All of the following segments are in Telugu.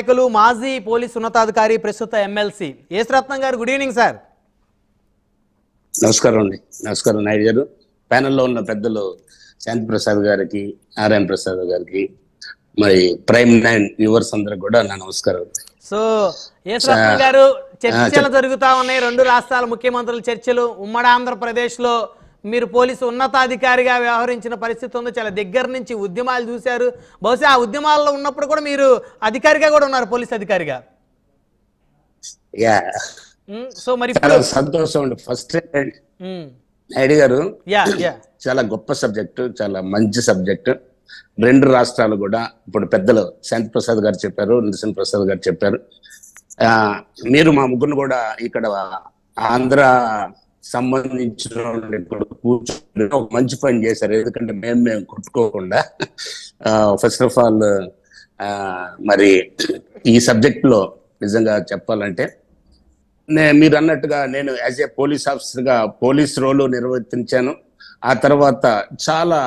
నాయకులు మాజీ పోలీస్ ఉన్నతాధికారి ప్రస్తుత ఎమ్మెల్సీ యేసురత్నం గారు, గుడ్ ఈవినింగ్ సార్. నమస్కారం అండి. నమస్కారం నాయుడు గారు. ప్యానెల్లో ఉన్న పెద్దలు శాంతి ప్రసాద్ గారికి, నారాయణ ప్రసాద్ గారికి, మరి ప్రైమ్ 9 వ్యూవర్స్ అందరికి కూడా నా నమస్కారం. సో యేసురత్నం గారు, చర్చలు జరుగుతా ఉన్నాయి, 2 రాష్ట్రాల ముఖ్యమంత్రుల చర్చలు. ఉమ్మడి ఆంధ్రప్రదేశ్ లో మీరు పోలీసు ఉన్నతాధికారిగా వ్యవహరించిన పరిస్థితి ఉంది. చాలా దగ్గర నుంచి ఉద్యమాలు చూశారు. బహుశా ఆ ఉద్యమాల్లో ఉన్నప్పుడు కూడా మీరు అధికారిగా కూడా ఉన్నారు, పోలీస్ అధికారిగా. సో మరి చాలా సంతోషం అండి. ఫస్ట్ నాయుడు గారు, చాలా గొప్ప సబ్జెక్టు, చాలా మంచి సబ్జెక్టు. 2 రాష్ట్రాలు కూడా ఇప్పుడు పెద్దలు శాంతి ప్రసాద్ గారు చెప్పారు, నరసింహ ప్రసాద్ గారు చెప్పారు. మీరు మా ముగ్గురు కూడా ఇక్కడ ఆంధ్ర సంబంధించిన ఇప్పుడు కూర్చొని ఒక మంచి పని చేశారు. ఎందుకంటే మేము కొట్టుకోకుండా ఫస్ట్ ఆఫ్ ఆల్ మరి ఈ సబ్జెక్ట్ లో నిజంగా చెప్పాలంటే మీరు అన్నట్టుగా నేను యాజ్ ఏ పోలీస్ ఆఫీసర్ గా పోలీస్ రోల్ నిర్వర్తించాను. ఆ తర్వాత చాలా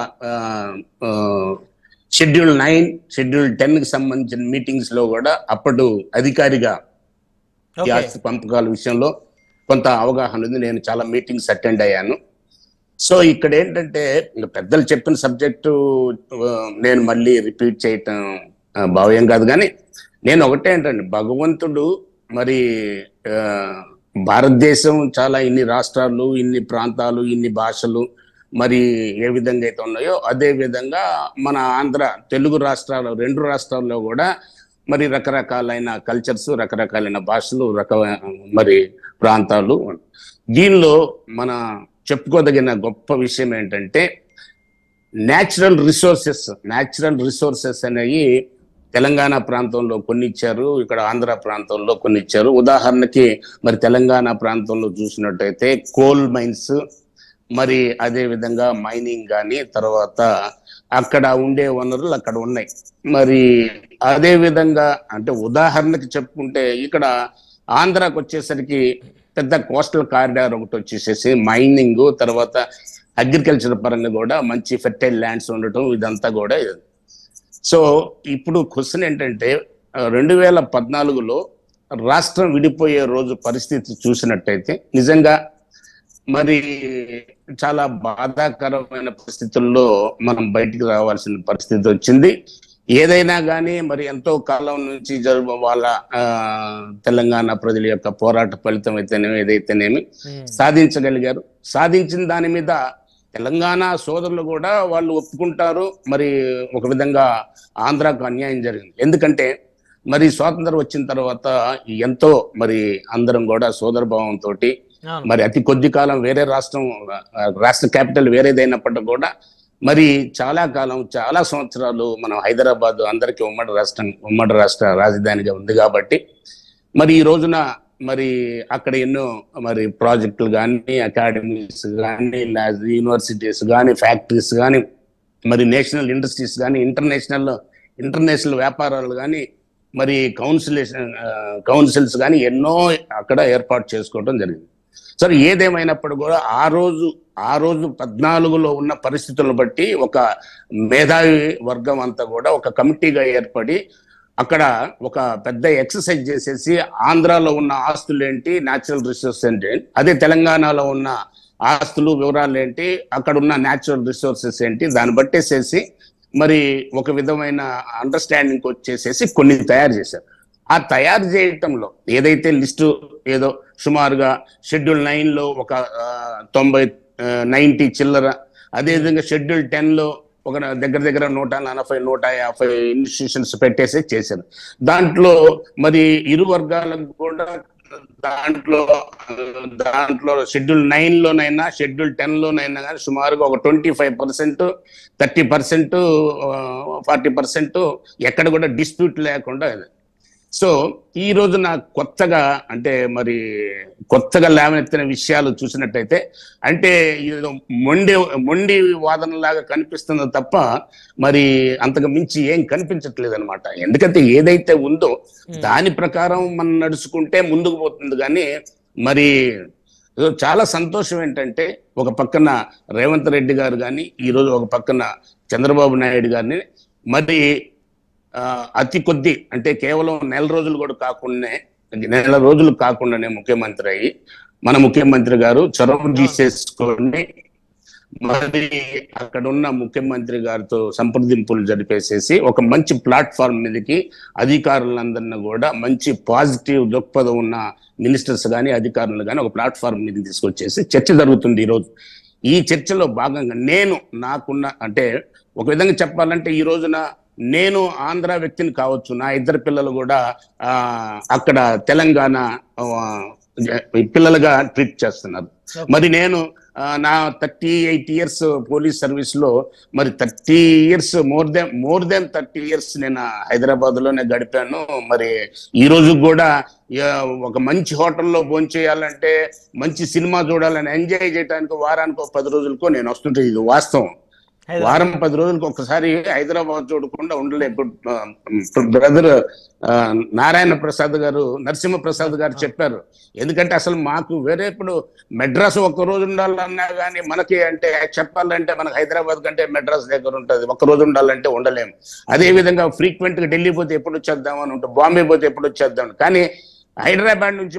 షెడ్యూల్ 9, షెడ్యూల్ 10 కి సంబంధించిన మీటింగ్స్ లో కూడా అప్పుడు అధికారిగా ఈ ఆస్తి పంపకాల విషయంలో కొంత అవగాహన ఉంది. నేను చాలా మీటింగ్స్ అటెండ్ అయ్యాను. సో ఇక్కడ ఏంటంటే పెద్దలు చెప్పిన సబ్జెక్టు నేను మళ్ళీ రిపీట్ చేయటం భావ్యం కాదు. కానీ నేను ఒకటే ఏంటంటే, భగవంతుడు మరి భారతదేశం చాలా ఇన్ని రాష్ట్రాలు, ఇన్ని ప్రాంతాలు, ఇన్ని భాషలు మరి ఏ విధంగా అయితే ఉన్నాయో అదే విధంగా మన ఆంధ్ర తెలుగు రాష్ట్రాలు 2 రాష్ట్రాల్లో కూడా మరి రకరకాలైన కల్చర్స్, రకరకాలైన భాషలు, మరి ప్రాంతాలు. దీనిలో మన చెప్పుకోదగిన గొప్ప విషయం ఏంటంటే న్యాచురల్ రిసోర్సెస్ అనేవి తెలంగాణ ప్రాంతంలో కొన్ని ఇచ్చారు, ఇక్కడ ఆంధ్ర ప్రాంతంలో కొన్ని ఇచ్చారు. ఉదాహరణకి మరి తెలంగాణ ప్రాంతంలో చూసినట్టయితే కోల్ మైన్స్, మరి అదే విధంగా మైనింగ్ కానీ, తర్వాత అక్కడ ఉండే వనరులు అక్కడ ఉన్నాయి. మరి అదే విధంగా అంటే ఉదాహరణకి చెప్పుకుంటే ఇక్కడ ఆంధ్రాకి వచ్చేసరికి పెద్ద కోస్టల్ కారిడార్ ఒకటి వచ్చేసేసి మైనింగ్, తర్వాత అగ్రికల్చర్ పరంగా కూడా మంచి ఫెర్టైల్ ల్యాండ్స్ ఉండటం, ఇదంతా కూడా. సో ఇప్పుడు క్వశ్చన్ ఏంటంటే 2014లో రాష్ట్రం విడిపోయే రోజు పరిస్థితి చూసినట్టయితే నిజంగా మరి చాలా బాధాకరమైన పరిస్థితుల్లో మనం బయటికి రావాల్సిన పరిస్థితి వచ్చింది. ఏదైనా కానీ మరి ఎంతో కాలం నుంచి వాళ్ళ తెలంగాణ ప్రజల యొక్క పోరాట ఫలితం అయితేనేమి ఏదైతేనేమి సాధించగలిగారు. సాధించిన దాని మీద తెలంగాణ సోదరులు కూడా వాళ్ళు ఒప్పుకుంటారు. మరి ఒక విధంగా ఆంధ్రాకు అన్యాయం జరిగింది. ఎందుకంటే మరి స్వాతంత్రం వచ్చిన తర్వాత ఎంతో మరి అందరం కూడా సోదర భావంతో మరి అతి కొద్ది కాలం వేరే రాష్ట్ర క్యాపిటల్ వేరేదైనప్పటికీ కూడా మరి చాలా కాలం, చాలా సంవత్సరాలు మనం హైదరాబాద్ అందరికీ ఉమ్మడి రాష్ట్ర రాజధానిగా ఉంది కాబట్టి మరి ఈ రోజున మరి అక్కడ ఎన్నో మరి ప్రాజెక్టులు కానీ, అకాడమీస్ కానీ, యూనివర్సిటీస్ కానీ, ఫ్యాక్టరీస్ కానీ, మరి నేషనల్ ఇండస్ట్రీస్ కానీ, ఇంటర్నేషనల్ వ్యాపారాలు కానీ, మరి కౌన్సిల్స్ కానీ ఎన్నో అక్కడ ఏర్పాటు చేసుకోవడం జరిగింది. సరే, ఏదేమైనప్పుడు కూడా ఆ రోజు 14లో ఉన్న పరిస్థితులను బట్టి ఒక మేధావి వర్గం అంతా కూడా ఒక కమిటీగా ఏర్పడి అక్కడ ఒక పెద్ద ఎక్సర్సైజ్ చేసేసి ఆంధ్రాలో ఉన్న ఆస్తులు ఏంటి, న్యాచురల్ రిసోర్సెస్ ఏంటి, అదే తెలంగాణలో ఉన్న ఆస్తులు వివరాలు ఏంటి, అక్కడ ఉన్న న్యాచురల్ రిసోర్సెస్ ఏంటి, దాన్ని బట్టేసేసి మరి ఒక విధమైన అండర్స్టాండింగ్ వచ్చేసేసి కొన్ని తయారు చేశారు. ఆ తయారు చేయటంలో ఏదైతే లిస్టు ఏదో సుమారుగా షెడ్యూల్ 9లో ఒక 90 చిల్లర, అదేవిధంగా షెడ్యూల్ 10లో ఒక దగ్గర 140-150 ఇన్స్టిట్యూషన్స్ పెట్టేసి చేశారు. దాంట్లో మరి ఇరు వర్గాలకు కూడా దాంట్లో షెడ్యూల్ 9లోనైనా షెడ్యూల్ 10లోనైనా కానీ సుమారుగా ఒక 25%, 30%, 40% ఎక్కడ కూడా డిస్ప్యూట్ లేకుండా. సో ఈ రోజు నాకు కొత్తగా లేవనెత్తిన విషయాలు చూసినట్టయితే అంటే మొండి వాదనలాగా కనిపిస్తుంది తప్ప మరి అంతకు మించి ఏం కనిపించట్లేదు అనమాట. ఎందుకంటే ఏదైతే ఉందో దాని ప్రకారం మనం నడుచుకుంటే ముందుకు పోతుంది. కానీ మరి చాలా సంతోషం ఏంటంటే ఒక పక్కన రేవంత్ రెడ్డి గారు కానీ, ఈరోజు ఒక పక్కన చంద్రబాబు నాయుడు గారిని మరి అతి కొద్ది అంటే కేవలం నెల రోజులు కాకుండానే ముఖ్యమంత్రి అయ్యి మన ముఖ్యమంత్రి గారు చొరవ తీసేసుకొని మరి అక్కడ ఉన్న ముఖ్యమంత్రి గారితో సంప్రదింపులు జరిపేసేసి ఒక మంచి ప్లాట్ఫామ్ మీదకి అధికారులందరినీ కూడా మంచి పాజిటివ్ దృక్పథం ఉన్న మినిస్టర్స్ కానీ అధికారులు కానీ ఒక ప్లాట్ఫామ్ మీదకి తీసుకొచ్చేసి చర్చ జరుగుతుంది ఈరోజు. ఈ చర్చలో భాగంగా నాకున్న అంటే ఒక విధంగా చెప్పాలంటే ఈ రోజున నేను ఆంధ్ర వ్యక్తిని కావచ్చు, నా ఇద్దరు పిల్లలు కూడా అక్కడ తెలంగాణ పిల్లలుగా ట్రీట్ చేస్తున్నారు. మరి నేను నా 38 years పోలీస్ సర్వీస్ లో మరి 30 years మోర్ దెన్ 30 years నేను హైదరాబాద్ లోనే గడిపాను. మరి ఈ రోజు కూడా ఒక మంచి హోటల్లో భోంచేయాలంటే, మంచి సినిమా చూడాలని, ఎంజాయ్ చేయడానికి వారానికి 10 రోజులకో నేను వస్తుంటే, ఇది వాస్తవం. వారం 10 రోజులకు ఒకసారి హైదరాబాద్ చూడకుండా ఉండలేదు. బ్రదర్ నారాయణ ప్రసాద్ గారు, నరసింహ ప్రసాద్ గారు చెప్పారు. ఎందుకంటే అసలు మాకు వేరే ఇప్పుడు మెడ్రాస్ ఒక్క రోజు ఉండాలన్నా కానీ మనకి అంటే చెప్పాలంటే మనకు హైదరాబాద్ కంటే మెడ్రాస్ దగ్గర ఉంటుంది. ఒక్క రోజు ఉండాలంటే ఉండలేము. అదే విధంగా ఫ్రీక్వెంట్ గా ఢిల్లీ పోతే ఎప్పుడు వచ్చేద్దామని ఉంటుంది, బాంబే పోతే ఎప్పుడు వచ్చేద్దాం. కానీ హైదరాబాద్ నుంచి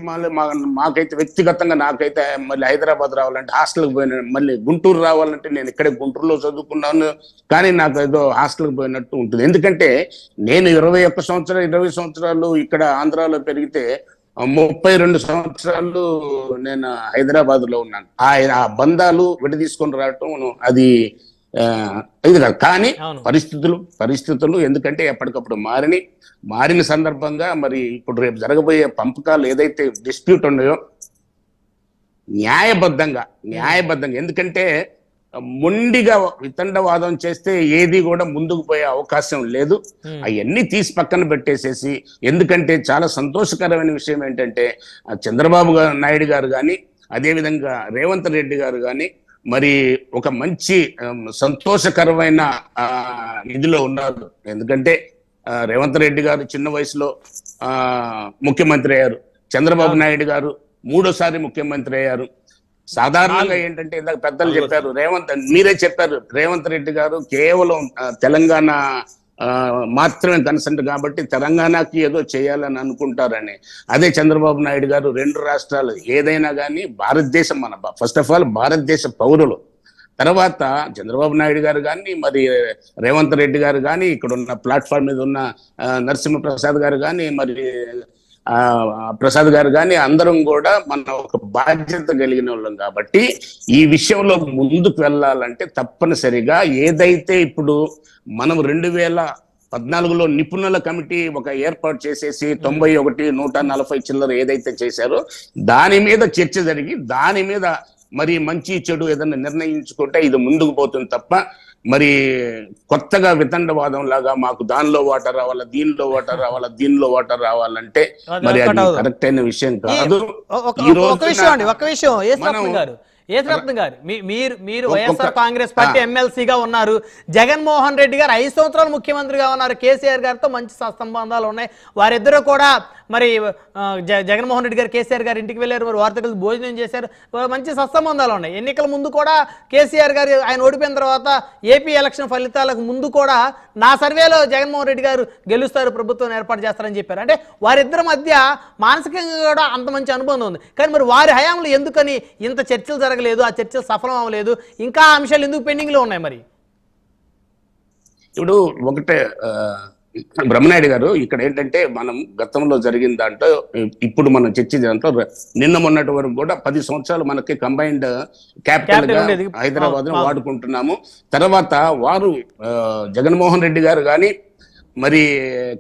మాకైతే వ్యక్తిగతంగా నాకైతే మళ్ళీ హైదరాబాద్ రావాలంటే హాస్టల్కి పోయిన, మళ్ళీ గుంటూరు రావాలంటే నేను ఇక్కడే గుంటూరులో చదువుకున్నాను కానీ నాకు ఏదో హాస్టల్కి పోయినట్టు ఉంటుంది. ఎందుకంటే నేను 20 సంవత్సరాలు ఇక్కడ ఆంధ్రాలో పెరిగితే 32 సంవత్సరాలు నేను హైదరాబాద్ లో ఉన్నాను. ఆ బంధాలు విడదీసుకొని రావటం అది ఇది కాదు. కానీ పరిస్థితులు ఎందుకంటే ఎప్పటికప్పుడు మారిన సందర్భంగా మరి ఇప్పుడు రేపు జరగబోయే పంపకాలు ఏదైతే డిస్ప్యూట్ ఉన్నాయో న్యాయబద్ధంగా ఎందుకంటే మొండిగా వితండవాదం చేస్తే ఏది కూడా ముందుకు పోయే అవకాశం లేదు. అవన్నీ తీసి పక్కన పెట్టేసేసి, ఎందుకంటే చాలా సంతోషకరమైన విషయం ఏంటంటే చంద్రబాబు నాయుడు గారు కానీ అదేవిధంగా రేవంత్ రెడ్డి గారు కానీ మరి ఒక మంచి సంతోషకరమైన ఇదిలో ఉన్నారు. ఎందుకంటే రేవంత్ రెడ్డి గారు చిన్న వయసులో ముఖ్యమంత్రి అయ్యారు. చంద్రబాబు నాయుడు గారు 3వ సారి ముఖ్యమంత్రి అయ్యారు. సాధారణంగా ఏంటంటే ఇందాక పెద్దలు చెప్పారు, మీరే చెప్పారు, రేవంత్ రెడ్డి గారు కేవలం తెలంగాణ మాత్రమే కన్సెంట్ కాబట్టి తెలంగాణకి ఏదో చేయాలని అనుకుంటారని. అదే చంద్రబాబు నాయుడు గారు 2 రాష్ట్రాలు ఏదైనా కానీ భారతదేశం ఫస్ట్ ఆఫ్ ఆల్ భారతదేశ పౌరులు. తర్వాత చంద్రబాబు నాయుడు గారు కానీ మరి రేవంత్ రెడ్డి గారు కానీ ఇక్కడ ఉన్న ప్లాట్ఫామ్ మీద ఉన్న నరసింహ ప్రసాద్ గారు కానీ మరి ప్రసాద్ గారు కానీ అందరం కూడా మన ఒక బాధ్యత కలిగిన వాళ్ళం కాబట్టి ఈ విషయంలో ముందుకు వెళ్ళాలంటే తప్పనిసరిగా ఏదైతే ఇప్పుడు మనం 2014లో నిపుణుల కమిటీ ఒక ఏర్పాటు చేసేసి 91, 140 చిల్లర ఏదైతే చేశారో దాని మీద చర్చ జరిగి దాని మీద మరి మంచి చెడు ఏదైనా నిర్ణయించుకుంటే ఇది ముందుకు పోతుంది తప్ప మరి కొత్తగా వితండవాదం లాగా మాకు దానిలో వాటర్ రావాలా, దీనిలో వాటర్ రావాలా, దీనిలో వాటర్ రావాలంటే మరి అది కరెక్ట్ అయిన విషయం కాదు. ఈ రోజు ఏసరత్న గారు మీరు వైఎస్ఆర్ కాంగ్రెస్ పార్టీ ఎమ్మెల్సీగా ఉన్నారు. జగన్మోహన్ రెడ్డి గారు 5 సంవత్సరాలు ముఖ్యమంత్రిగా ఉన్నారు. కేసీఆర్ గారితో మంచి సత్సంబంధాలు ఉన్నాయి. వారిద్దరూ కూడా మరి జగన్మోహన్ రెడ్డి గారు కేసీఆర్ గారు ఇంటికి వెళ్ళారు, మరి వారితో కలిసి భోజనం చేశారు. మంచి సత్సంబంధాలు ఉన్నాయి. ఎన్నికల ముందు కూడా కేసీఆర్ గారు ఆయన ఓడిపోయిన తర్వాత ఏపీ ఎలక్షన్ ఫలితాలకు ముందు కూడా నా సర్వేలో జగన్మోహన్ రెడ్డి గారు గెలుస్తారు, ప్రభుత్వం ఏర్పాటు చేస్తారని చెప్పారు. అంటే వారిద్దరి మధ్య మానసికంగా కూడా అంత మంచి అనుబంధం ఉంది. కానీ మరి వారి హయాంలో ఎందుకని ఇంత చర్చలు జరగలేదు, ఆ చర్చలు సఫలం అవ్వలేదు, ఇంకా అంశాలు ఎందుకు పెండింగ్ లో ఉన్నాయి? మరి ఇప్పుడు ఒకటే బ్రహ్మనాయుడు గారు, ఇక్కడ ఏంటంటే మనం గతంలో జరిగిన దాంట్లో ఇప్పుడు మనం చర్చ దాంట్లో నిన్న మొన్నటి వరకు కూడా 10 సంవత్సరాలు మనకి కంబైన్డ్ క్యాపిటల్ గా హైదరాబాద్ ను వాడుకుంటున్నాము. తర్వాత వారు జగన్మోహన్ రెడ్డి గారు కానీ మరి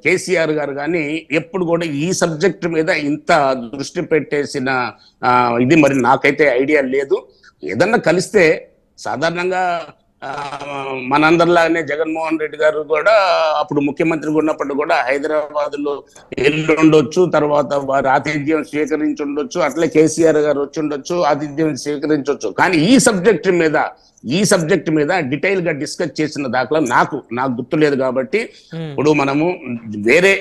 కేసీఆర్ గారు కానీ ఎప్పుడు కూడా ఈ సబ్జెక్ట్ మీద ఇంత దృష్టి పెట్టేసిన ఇది మరి నాకైతే ఐడియా లేదు. ఏదన్నా కలిస్తే సాధారణంగా మనందరిలాగానే జగన్మోహన్ రెడ్డి గారు కూడా అప్పుడు ముఖ్యమంత్రిగా ఉన్నప్పుడు కూడా హైదరాబాద్ లో వెళ్ళి ఉండొచ్చు, తర్వాత వారు ఆతిథ్యం స్వీకరించి ఉండొచ్చు, అట్లే కేసీఆర్ గారు వచ్చి ఉండొచ్చు, ఆతిథ్యం స్వీకరించవచ్చు. కానీ ఈ సబ్జెక్ట్ మీద డీటెయిల్ గా డిస్కస్ చేసిన దాఖలా నాకు గుర్తు లేదు. కాబట్టి ఇప్పుడు మనము వేరే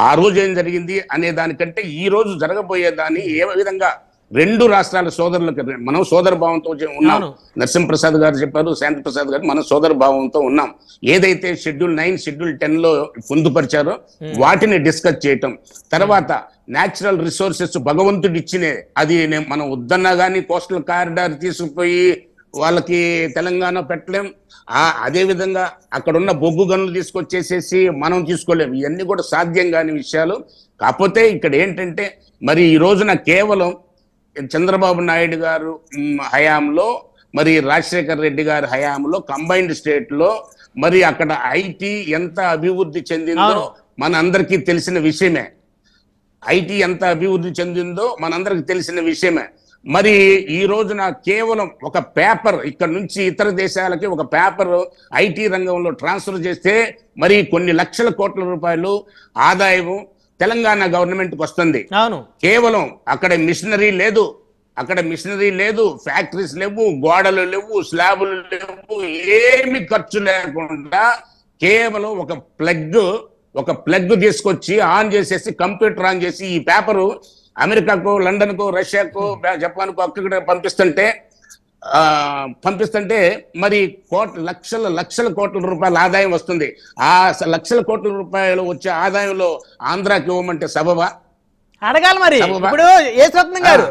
ఆ రోజు ఏం జరిగింది అనే దానికంటే ఈ రోజు జరగబోయే దాన్ని ఏ విధంగా రెండు రాష్ట్రాల సోదరులకు మనం సోదర భావంతో ఉన్నాం. అవును. నరసింహప్రసాద్ గారు చెప్పారు, శాంతి ప్రసాద్ గారు, మనం సోదర భావంతో ఉన్నాం. ఏదైతే షెడ్యూల్ 9 షెడ్యూల్ 10 లో పొందుపరిచారో వాటిని డిస్కస్ చేయటం, తర్వాత న్యాచురల్ రిసోర్సెస్ భగవంతుడు ఇచ్చినే, అది మనం వద్దన్నా కానీ కోస్టల్ కారిడార్ తీసుకుపోయి వాళ్ళకి తెలంగాణ పెట్టలేం. అదే విధంగా అక్కడ ఉన్న బొగ్గు గనులు తీసుకొచ్చేసేసి మనం తీసుకోలేము. ఇవన్నీ కూడా సాధ్యం కాని విషయాలు. కాకపోతే ఇక్కడ ఏంటంటే మరి ఈ రోజున కేవలం చంద్రబాబు నాయుడు గారు హయాంలో, మరి రాజశేఖర్ రెడ్డి గారి హయాంలో కంబైన్డ్ స్టేట్ లో మరి అక్కడ ఐటీ ఎంత అభివృద్ధి చెందిందో మనందరికీ తెలిసిన విషయమే. ఐటీ ఎంత అభివృద్ధి చెందిందో మనందరికి తెలిసిన విషయమే. మరి ఈ రోజున కేవలం ఒక పేపర్ ఇక్కడ నుంచి ఇతర దేశాలకి ఒక పేపర్ ఐటీ రంగంలో ట్రాన్స్ఫర్ చేస్తే మరి కొన్ని లక్షల కోట్ల రూపాయలు ఆదాయం తెలంగాణ గవర్నమెంట్ కి వస్తుంది. కేవలం అక్కడ మిషనరీ లేదు, ఫ్యాక్టరీస్ లేవు, గోడలు లేవు, స్లాబులు లేవు, ఏమి ఖర్చు లేకుండా కేవలం ఒక ప్లగ్ తీసుకొచ్చి ఆన్ చేసేసి కంప్యూటర్ ఆన్ చేసి ఈ పేపరు అమెరికాకు, లండన్కు, రష్యాకు, జపాన్కు అక్కడ పంపిస్తుంటే మరి లక్షల కోట్ల రూపాయల ఆదాయం వస్తుంది. ఆ లక్షల కోట్ల రూపాయలు వచ్చే ఆదాయంలో ఆంధ్రాకి ఇవ్వమంటే సబబా? అడగాలి మరి. ఇప్పుడు యేసరత్నం గారు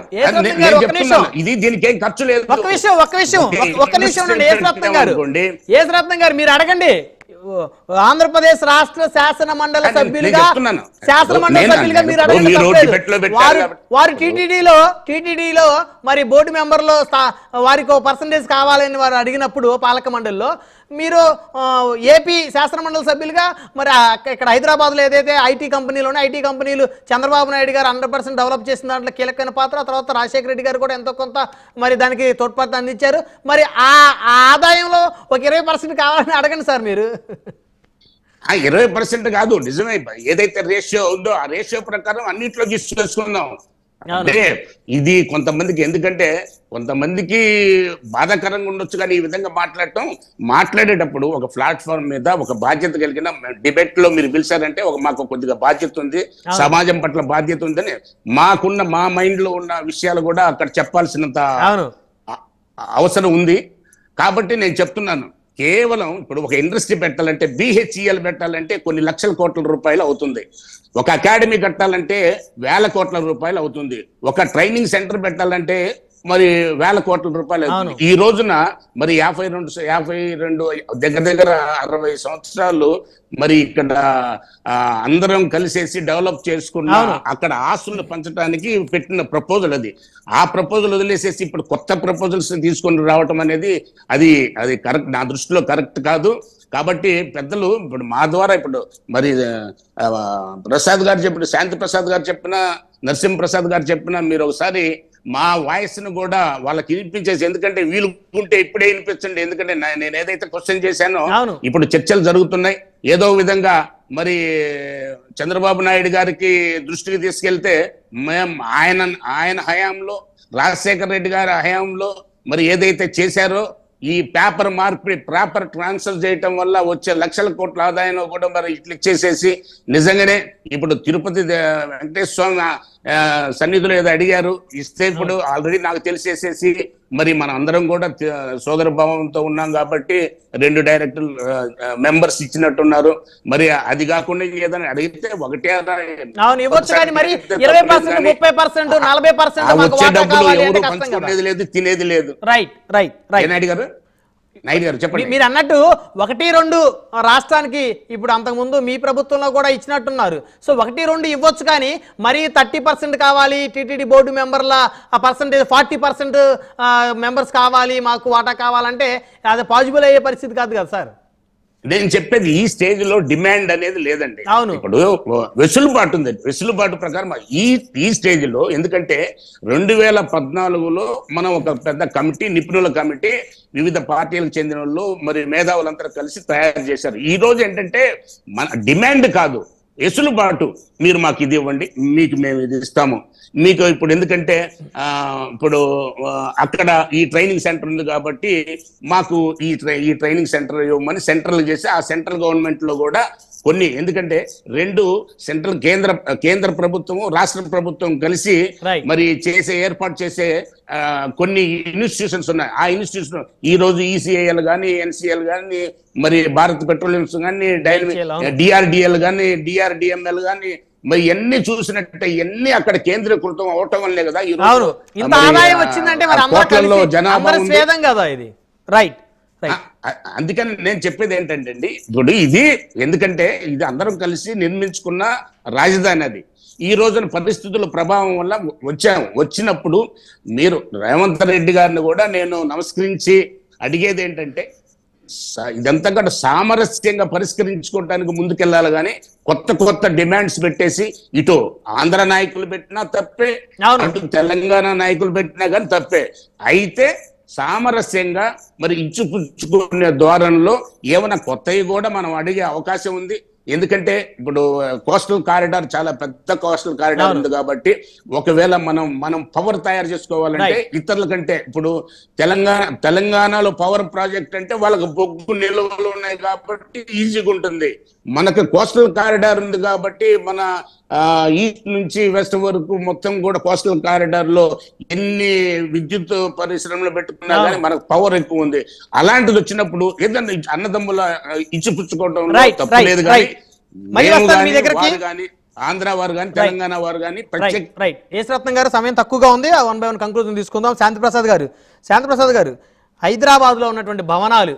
ఇది దీనికి ఏం ఖర్చు లేదు. ఒక్క నిమిషం యేసరత్నం గారు మీరు అడగండి. ఆంధ్రప్రదేశ్ రాష్ట్ర శాసన మండలి సభ్యులుగా మీరు అడగండి. వారు టీటీడీలో మరి బోర్డు మెంబర్లో వారికి పర్సంటేజ్ కావాలని వారు అడిగినప్పుడు పాలక మండలిలో మీరు ఏపీ శాసన మండలి సభ్యులుగా మరి ఇక్కడ హైదరాబాద్ లో ఏదైతే ఐటీ కంపెనీలు చంద్రబాబు నాయుడు గారు 100% డెవలప్ చేసిన దాంట్లో కీలకమైన పాత్ర, తర్వాత రాజశేఖర రెడ్డి గారు కూడా ఎంతో కొంత మరి దానికి తోడ్పాటు అందించారు. మరి ఆ ఆదాయంలో ఒక 20% కావాలని అడగండి సార్ మీరు. 20% కాదు, నిజమే. ఏదైతే రేషియో ఉందో ఆ రేషియో ప్రకారం అన్నింటిలో తీసుకుందాం. అంటే ఇది కొంతమందికి, ఎందుకంటే కొంతమందికి బాధాకరంగా ఉండొచ్చు, కానీ ఈ విధంగా మాట్లాడేటప్పుడు ఒక ప్లాట్ఫామ్ మీద ఒక బాధ్యత కలిగిన డిబేట్ లో మీరు పిలిచారంటే మాకు కొద్దిగా బాధ్యత ఉంది, సమాజం పట్ల బాధ్యత ఉందని మా మైండ్ లో ఉన్న విషయాలు కూడా అక్కడ చెప్పాల్సినంత అవసరం ఉంది. కాబట్టి నేను చెప్తున్నాను, కేవలం ఇప్పుడు ఒక ఇండస్ట్రీ పెట్టాలంటే, BHEL పెట్టాలంటే కొన్ని లక్షల కోట్ల రూపాయలు అవుతుంది. ఒక అకాడమీ కట్టాలంటే వేల కోట్ల రూపాయలు అవుతుంది. ఒక ట్రైనింగ్ సెంటర్ పెట్టాలంటే మరి వేల కోట్ల రూపాయలు అవుతుంది. ఈ రోజున మరి 52 దగ్గర 60 సంవత్సరాలు మరి ఇక్కడ అందరం కలిసేసి డెవలప్ చేసుకున్న అక్కడ ఆస్తులను పంచడానికి పెట్టిన ప్రపోజల్ అది. ఆ ప్రపోజల్ వదిలేసేసి ఇప్పుడు కొత్త ప్రపోజల్స్ తీసుకొని రావటం అనేది అది కరెక్ట్, నా దృష్టిలో కరెక్ట్ కాదు. కాబట్టి పెద్దలు ఇప్పుడు మా ద్వారా ఇప్పుడు మరి ప్రసాద్ గారు చెప్పిన, శాంతి ప్రసాద్ గారు చెప్పిన, నరసింహప్రసాద్ గారు చెప్పిన, మీరు ఒకసారి మా వాయిస్ ను కూడా వాళ్ళకి వినిపించేసి, ఎందుకంటే వీలు ఉంటే ఇప్పుడే వినిపించండి. ఎందుకంటే నేను ఏదైతే క్వశ్చన్ చేశానో ఇప్పుడు చర్చలు జరుగుతున్నాయి. ఏదో విధంగా మరి చంద్రబాబు నాయుడు గారికి దృష్టికి తీసుకెళ్తే ఆయన హయాంలో, రాజశేఖర రెడ్డి గారి హయాంలో మరి ఏదైతే చేశారో ఈ పేపర్ మార్పిడి, ప్రాపర్ ట్రాన్స్ఫర్ చేయటం వల్ల వచ్చే లక్షల కోట్ల ఆదాయం కూడా మరి ఇట్లా ఇచ్చేసేసి, నిజంగానే ఇప్పుడు తిరుపతి వెంకటేశ్వర స్వామి సన్నిధిలో ఏదో అడిగారు, ఇస్తే ఇప్పుడు ఆల్రెడీ నాకు తెలిసేసేసి మరి మన అందరం కూడా సోదర భావంతో ఉన్నాం కాబట్టి 2 డైరెక్టర్ మెంబర్స్ ఇచ్చినట్టున్నారు. మరి అది కాకుండా ఏదైనా అడిగితే ఒకటే వచ్చే డబ్బులు ఎవరు పంచుకునేది లేదు, తినేది లేదు. అడిగారు నాయుడు గారు చెప్పండి. మీరు అన్నట్టు 1-2 రాష్ట్రానికి ఇప్పుడు అంతకుముందు మీ ప్రభుత్వంలో కూడా ఇచ్చినట్టున్నారు. సో 1-2 ఇవ్వచ్చు, కానీ మరి 30% కావాలి టీటీడీ బోర్డు మెంబర్ల పర్సంటేజ్, 40% మెంబర్స్ కావాలి, మాకు వాటా కావాలంటే అది పాజిబుల్ అయ్యే పరిస్థితి కాదు కదా సార్. నేను చెప్పేది ఈ స్టేజ్ లో డిమాండ్ అనేది లేదండి. ఇప్పుడు వెసులుబాటు ఉంది, వెసులుబాటు ప్రకారం ఈ స్టేజ్ లో. ఎందుకంటే 2014లో మనం ఒక పెద్ద కమిటీ, నిపుణుల కమిటీ, వివిధ పార్టీలకు చెందిన వాళ్ళు మరి మేధావులంతా కలిసి తయారు చేశారు. ఈ రోజు ఏంటంటే మన డిమాండ్ కాదు, వెసులుబాటు. మీరు మాకు ఇది ఇవ్వండి, మీకు మేము ఇది ఇస్తాము మీకు. ఇప్పుడు ఎందుకంటే ఇప్పుడు అక్కడ ఈ ట్రైనింగ్ సెంటర్ ఉంది కాబట్టి మాకు ఈ ట్రైనింగ్ సెంటర్ ఇవ్వమని సెంట్రల్ చేసి, ఆ సెంట్రల్ గవర్నమెంట్ లో కూడా కొన్ని, ఎందుకంటే రెండు సెంట్రల్ కేంద్ర ప్రభుత్వము రాష్ట్ర ప్రభుత్వం కలిసి Right. మరి ఏర్పాటు చేసే కొన్ని ఇన్స్టిట్యూషన్స్ ఉన్నాయి. ఆ ఇన్స్టిట్యూషన్ ఈ రోజు ఈసీఐఎల్ కానీ, ఎన్సీఎల్ కానీ, మరి భారత్ పెట్రోలియంస్ కానీ, డిఆర్డిఎల్ కానీ, డిఆర్డిఎంఎల్ కానీ, మరి ఎన్ని చూసినట్టే ఇవన్నీ అక్కడ కేంద్రీకృతం అవటం వల్లే కదా ఈ రోజు ఇంత ఆదాయం వచ్చిందంటే మరి అందరూ కోట్లలో కలిసి జనాభా అందరూ ఉంది. స్వేదం కదా ఇది. రైట్. అందుకని నేను చెప్పేది ఏంటంటే ఇప్పుడు ఇది, ఎందుకంటే ఇది అందరం కలిసి నిర్మించుకున్న రాజధాని. అది ఈ రోజున పరిస్థితుల ప్రభావం వల్ల వచ్చినప్పుడు మీరు రేవంత్ రెడ్డి గారిని కూడా నేను నమస్కరించి అడిగేది ఏంటంటే ఇదంతా కూడా సామరస్యంగా పరిష్కరించుకోవడానికి ముందుకెళ్ళాలి, కానీ కొత్త డిమాండ్స్ పెట్టేసి ఇటు ఆంధ్ర నాయకులు పెట్టినా తప్పే, అటు తెలంగాణ నాయకులు పెట్టినా కానీ తప్పే. అయితే సామరస్యంగా మరి ఇచ్చిపుచ్చుకునే ధోరణిలో ఏమైనా కొత్తవి కూడా మనం అడిగే అవకాశం ఉంది. ఎందుకంటే ఇప్పుడు కోస్టల్ కారిడార్ చాలా పెద్ద కోస్టల్ కారిడార్ ఉంది కాబట్టి ఒకవేళ మనం పవర్ తయారు చేసుకోవాలంటే ఇతరుల కంటే, ఇప్పుడు తెలంగాణలో పవర్ ప్రాజెక్ట్ అంటే వాళ్ళకి బొగ్గు నిల్వలు ఉన్నాయి కాబట్టి ఈజీగా ఉంటుంది. మనకు కోస్టల్ కారిడార్ ఉంది కాబట్టి మన ఈస్ట్ నుంచి వెస్ట్ వరకు మొత్తం కూడా కోస్టల్ కారిడార్ లో ఎన్ని విద్యుత్ పరిశ్రమలు పెట్టుకున్నా కానీ మనకు పవర్ ఎక్కువ ఉంది. అలాంటిది వచ్చినప్పుడు ఏదన్నా అన్నదమ్ముల ఇచ్చిపుచ్చుకోవడం తప్పలేదు, కానీ ఆంధ్ర వారు కానీ తెలంగాణ వారు కానీ ప్రత్యేక. యేసరత్నం గారు సమయం తక్కువగా ఉంది, 1 by 1 కంక్లూజన్ తీసుకుందాం. శాంతిప్రసాద్ గారు హైదరాబాద్ లో ఉన్నటువంటి భవనాలు